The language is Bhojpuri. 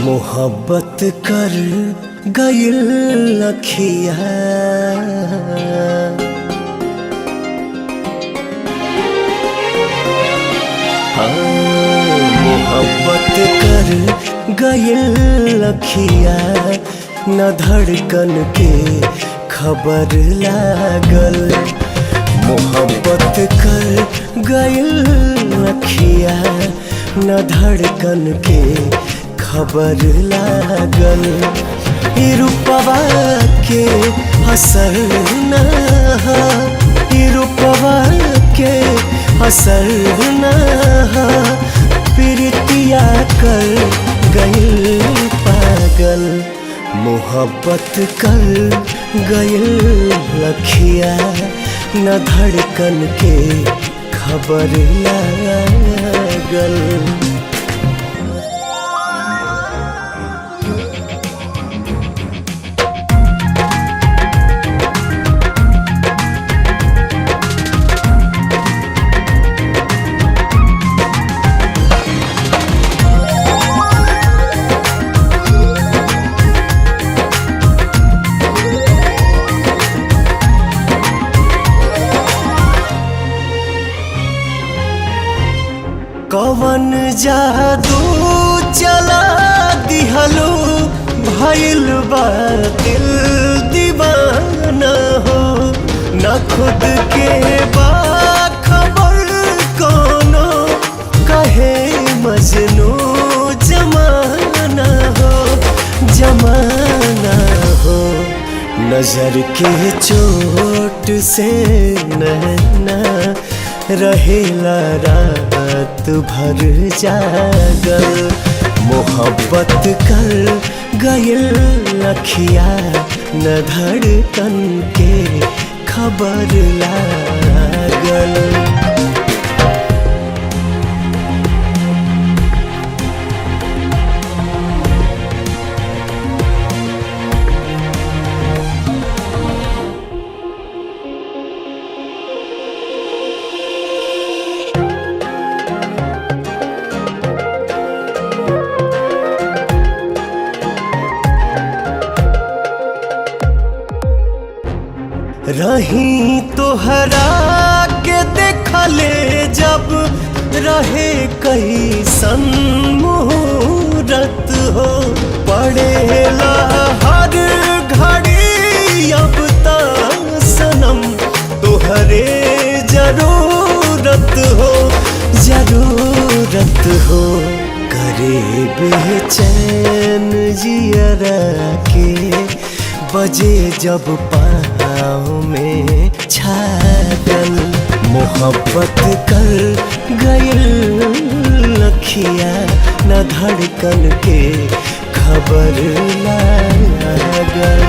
मोहब्बत कर गइल अखिया मोहब्बत कर गइल अखिया न धड़कन के खबर लागल। मोहब्बत कर गइल अखिया न धड़कन के खबर लागल। ई रूपवा के असर न हा, ई रूपवा के असर न हा, प्रीतिया कर गइल पागल। मोहब्बत कर गइल अखिया न धड़कन के खबर लागल। कवन जादू चला दिहलो भइल बा दिल दीवाना हो। न खुद के बा खबर कोनो कहे मजनू जमाना हो, जमाना हो। नजर के चोट से नैना रहेला रात भर जागल। मोहब्बत कर गइल अखिया न धड़कन के खबर लागल। रही तोहरा के देखले जब रहे कैसन मुहूर्त हो। पड़ेला हर घड़ी अब ता सनम तोहरे जरूरत हो, जरूरत हो। करे बेचैन जियरा के बजे जब पाँव में छागल। मोहब्बत कर गइल अखिया न धड़कन के खबर लागल।